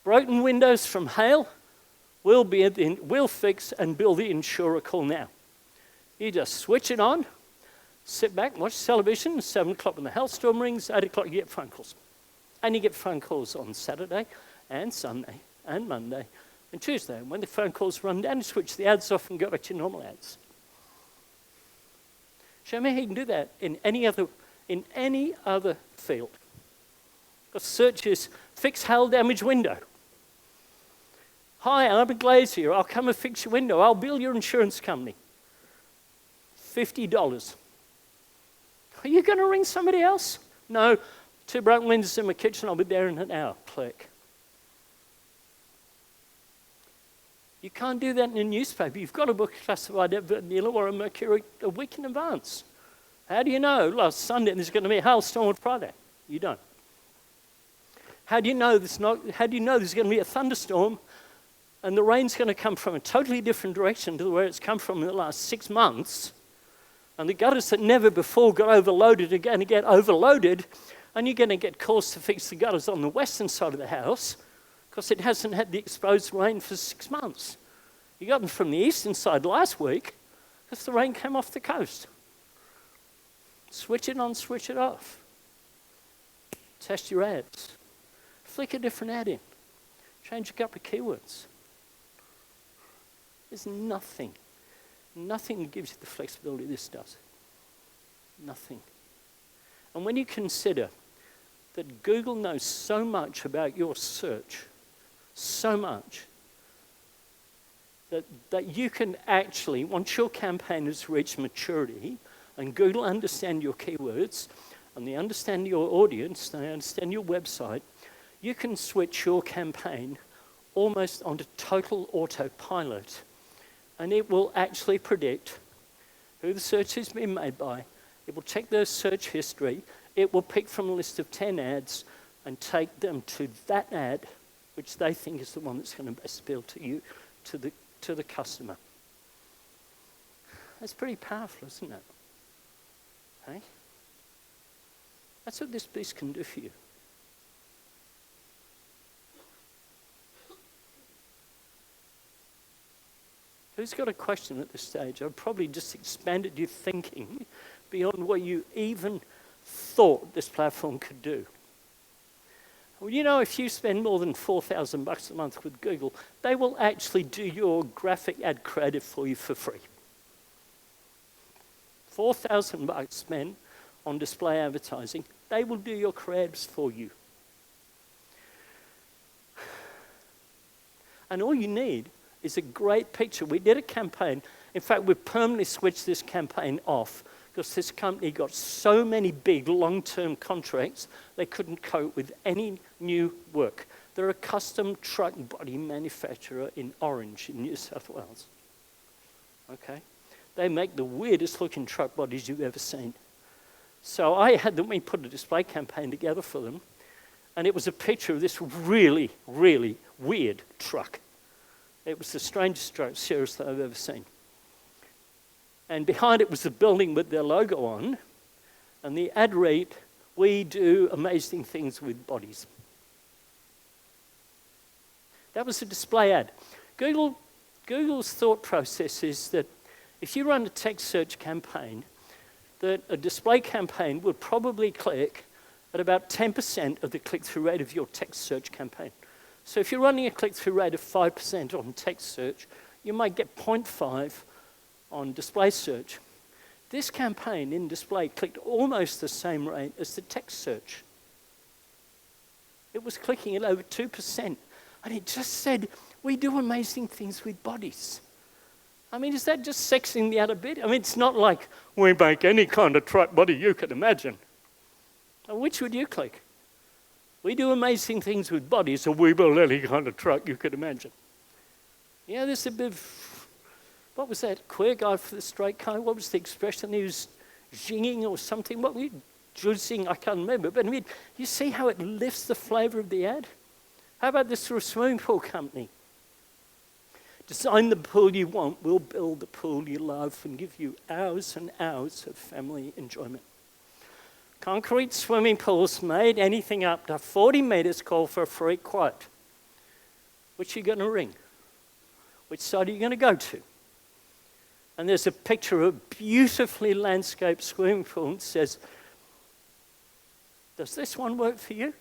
broken windows from hail, we'll fix and bill the insurer call now. You just switch it on, sit back, watch television, 7 o'clock when the hailstorm rings, 8 o'clock you get phone calls. And you get phone calls on Saturday and Sunday and Monday and Tuesday. And when the phone calls run down, you switch the ads off and go back to your normal ads. Show me how you can do that in any other field. The search is fix hail damage window. Hi, I'm a glazier. I'll come and fix your window. I'll bill your insurance company. $50. Are you going to ring somebody else? No. 2 broken windows in my kitchen. I'll be there in an hour. Click. You can't do that in a newspaper. You've got to book a classified advert in the Illawarra or Mercury a week in advance. How do you know last Sunday there's going to be a hailstorm on Friday? You don't. How do you know there's going to be a thunderstorm and the rain's going to come from a totally different direction to where it's come from in the last 6 months, and the gutters that never before got overloaded are going to get overloaded, and you're going to get calls to fix the gutters on the western side of the house because it hasn't had the exposed rain for 6 months. You got them from the eastern side last week because the rain came off the coast. Switch it on, switch it off. Test your ads. Flick a different ad in. Change a couple of keywords. There's nothing that gives you the flexibility this does. Nothing. And when you consider that Google knows so much about your search, so much, that you can actually, once your campaign has reached maturity, and Google understand your keywords, and they understand your audience, they understand your website, you can switch your campaign almost onto total autopilot, and it will actually predict who the search has been made by. It will check their search history. It will pick from a list of 10 ads and take them to that ad, which they think is the one that's going to best appeal to you, to the customer. That's pretty powerful, isn't it? Hey? That's what this beast can do for you. Who's got a question at this stage? I've probably just expanded your thinking beyond what you even thought this platform could do. Well, you know, if you spend more than $4,000 a month with Google, they will actually do your graphic ad creative for you for free. $4,000 spent on display advertising, they will do your creatives for you. And all you need is a great picture. We did a campaign. In fact, we've permanently switched this campaign off because this company got so many big long-term contracts, they couldn't cope with any new work. They're a custom truck body manufacturer in Orange, in New South Wales. Okay? They make the weirdest looking truck bodies you've ever seen. So I had them, we put a display campaign together for them, and it was a picture of this really, really weird truck. It was the strangest truck, seriously, I've ever seen. And behind it was the building with their logo on, and the ad read, "We do amazing things with bodies." That was a display ad. Google's thought process is that if you run a text search campaign, that a display campaign would probably click at about 10% of the click-through rate of your text search campaign. So if you're running a click-through rate of 5% on text search, you might get 0.5 on display search. This campaign in display clicked almost the same rate as the text search. It was clicking at over 2%. And it just said, "We do amazing things with bodies." I mean, is that just sexing the other bit? I mean, it's not like we make any kind of truck body you could imagine. Now, which would you click? "We do amazing things with bodies," or "We build any kind of truck you could imagine." Yeah, there's a bit of, what was that queer guy for the straight car? What was the expression? He was zinging or something. What were you, juicing? I can't remember. But I mean, you see how it lifts the flavor of the ad? How about this for a swimming pool company? "Design the pool you want, we'll build the pool you love and give you hours and hours of family enjoyment. Concrete swimming pools made anything up to 40 meters call for a free quote." Which are you going to ring? Which side are you going to go to? And there's a picture of a beautifully landscaped swimming pool and says, "Does this one work for you?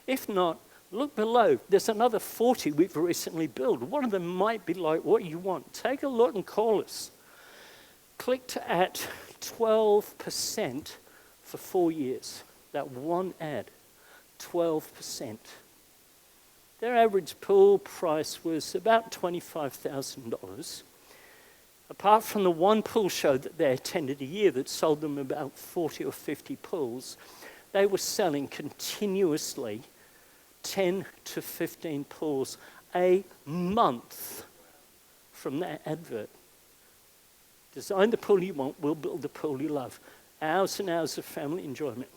If not, look below. There's another 40 we've recently built. One of them might be like what you want. Take a look and call us." Clicked at 12% for 4 years. That one ad, 12%. Their average pool price was about $25,000. Apart from the one pool show that they attended a year that sold them about 40 or 50 pools, they were selling continuously 10 to 15 pools a month from that advert. "Design the pool you want, we'll build the pool you love. Hours and hours of family enjoyment."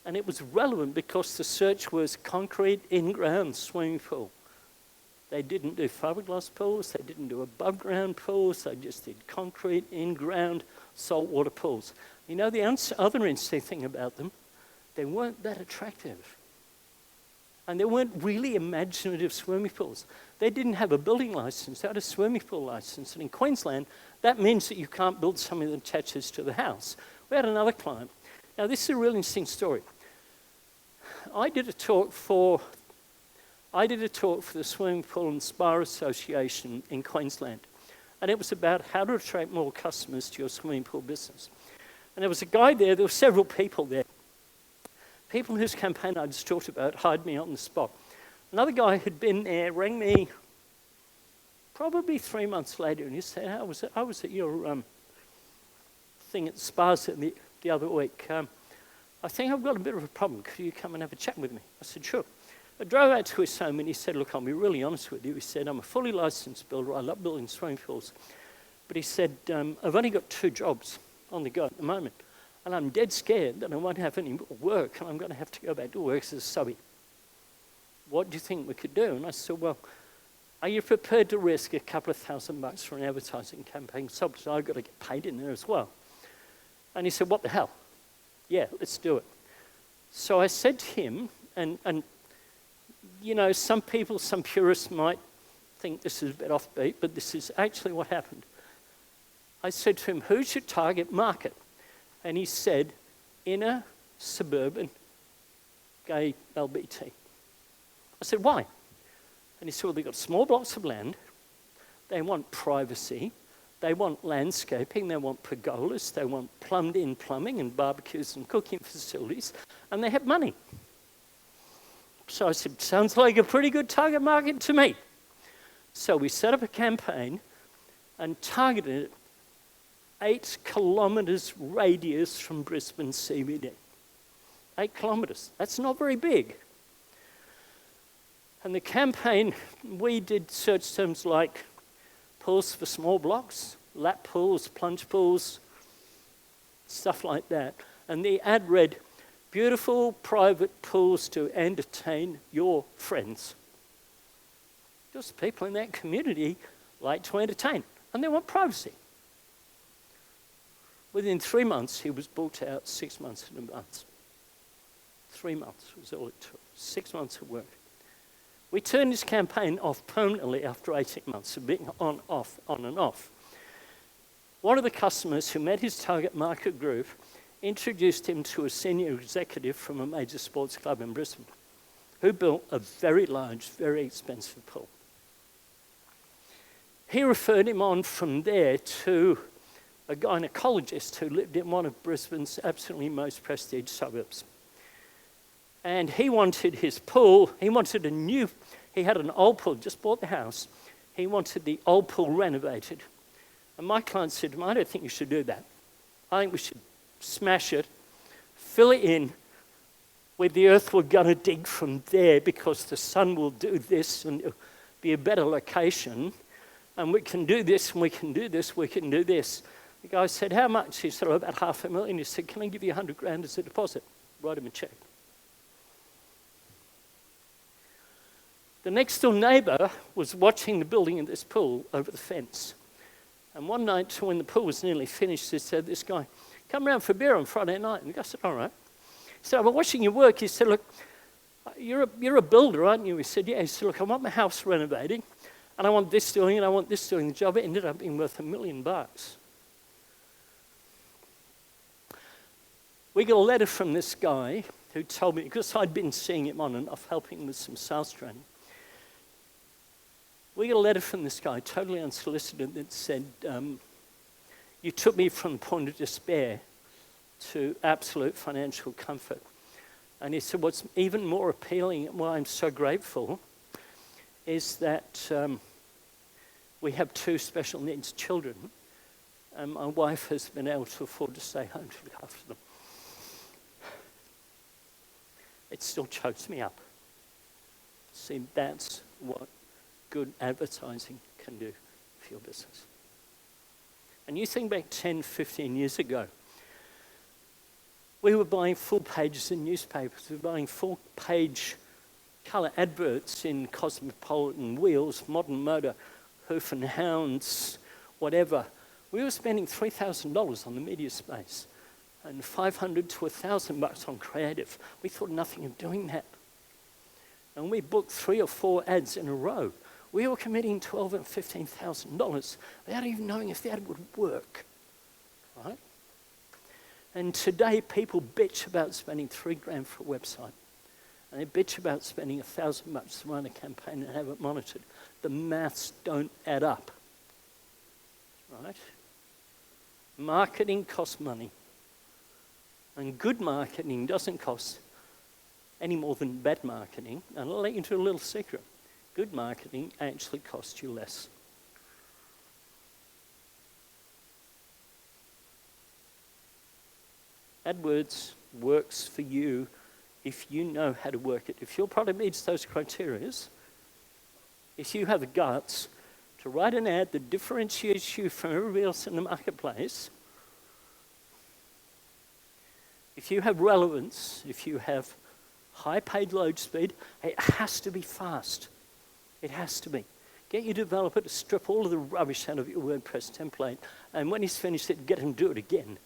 And it was relevant because the search was concrete in-ground swimming pool. They didn't do fiberglass pools, they didn't do above-ground pools, they just did concrete, in-ground, saltwater pools. You know, the other interesting thing about them, they weren't that attractive. And they weren't really imaginative swimming pools. They didn't have a building license, they had a swimming pool license. And in Queensland, that means that you can't build something that attaches to the house. We had another client. Now, this is a really interesting story. I did a talk for the Swimming Pool and Spa Association in Queensland. And it was about how to attract more customers to your swimming pool business. And there was a guy there were several people there. People whose campaign I just talked about hired me on the spot. Another guy who'd been there rang me probably 3 months later, and he said, I was at your thing at spas the other week. I think I've got a bit of a problem. Could you come and have a chat with me? I said, sure. I drove out to his home and he said, look, I'll be really honest with you. He said, I'm a fully licensed builder. I love building swimming pools. But he said, I've only got 2 jobs on the go at the moment. And I'm dead scared that I won't have any more work and I'm going to have to go back to work as a subby. What do you think we could do? And I said, well, are you prepared to risk a couple of $1,000 for an advertising campaign? So I've got to get paid in there as well. And he said, what the hell? Yeah, let's do it. So I said to him, and you know, some people, some purists might think this is a bit offbeat, but this is actually what happened. I said to him, who's your target market? And he said, inner suburban, gay LBT. I said, why? And he said, well, they've got small blocks of land, they want privacy, they want landscaping, they want pergolas, they want plumbed-in plumbing and barbecues and cooking facilities, and they have money. So I said, sounds like a pretty good target market to me. So we set up a campaign and targeted it 8 kilometres radius from Brisbane CBD. 8 kilometres, that's not very big. And the campaign, we did search terms like pools for small blocks, lap pools, plunge pools, stuff like that. And the ad read, beautiful private pools to entertain your friends. Just people in that community like to entertain, and they want privacy. Within 3 months, he was booked out 6 months in advance. 3 months was all it took, 6 months of work. We turned this campaign off permanently after 18 months of being on, off, on and off. One of the customers who met his target market group introduced him to a senior executive from a major sports club in Brisbane who built a very large, very expensive pool. He referred him on from there to a gynecologist who lived in one of Brisbane's absolutely most prestige suburbs. And he wanted his pool, he had an old pool, just bought the house. He wanted the old pool renovated. And my client said to him, I don't think you should do that. I think we should smash it, fill it in with the earth we're going to dig from there because the sun will do this and it'll be a better location. And we can do this and we can do this, we can do this. The guy said, how much? He said, about $500,000. He said, can I give you $100,000 as a deposit? Write him a check. The next door neighbour was watching the building of this pool over the fence. And one night, when the pool was nearly finished, he said, this guy, come round for a beer on Friday night. And the guy said, all right. He said, I've been watching your work. He said, look, you're a builder, aren't you? He said, yeah. He said, look, I want my house renovating, and I want this doing, and I want this doing. The job ended up being worth $1 million. We got a letter from this guy who told me, because I'd been seeing him on and off, helping him with some sales training. We got a letter from this guy, totally unsolicited, that said, you took me from the point of despair to absolute financial comfort. And he said, what's even more appealing, and why I'm so grateful, is that we have 2 special needs children, and my wife has been able to afford to stay home to look after them. It still chokes me up. See, that's what good advertising can do for your business. And you think back 10, 15 years ago, we were buying full pages in newspapers, we were buying full-page colour adverts in Cosmopolitan, Wheels, Modern Motor, Hoof and Hounds, whatever. We were spending $3,000 on the media space and $500 to $1,000 on creative. We thought nothing of doing that. And we booked 3 or 4 ads in a row. We were committing $12,000 and $15,000 without even knowing if the ad would work, right? And today people bitch about spending $3,000 for a website. And they bitch about spending $1,000 to run a campaign and have it monitored. The maths don't add up, right? Marketing costs money. And good marketing doesn't cost any more than bad marketing. And I'll let you into a little secret. Good marketing actually costs you less. AdWords works for you if you know how to work it. If your product meets those criteria, if you have the guts to write an ad that differentiates you from everybody else in the marketplace, if you have relevance, if you have high paid load speed, it has to be fast. It has to be. Get your developer to strip all of the rubbish out of your WordPress template, and when he's finished it, get him to do it again.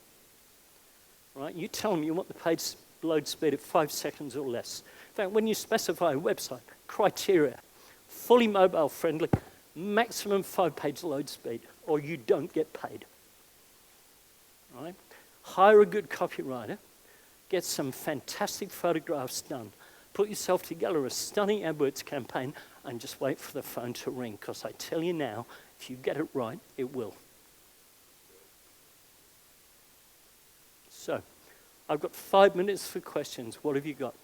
Right? You tell him you want the page load speed at 5 seconds or less. In fact, when you specify a website criteria, fully mobile friendly, maximum 5-page load speed, or you don't get paid. Right? Hire a good copywriter. get some fantastic photographs done. Put yourself together a stunning AdWords campaign and just wait for the phone to ring, because I tell you now, if you get it right, it will. So, I've got 5 minutes for questions. What have you got?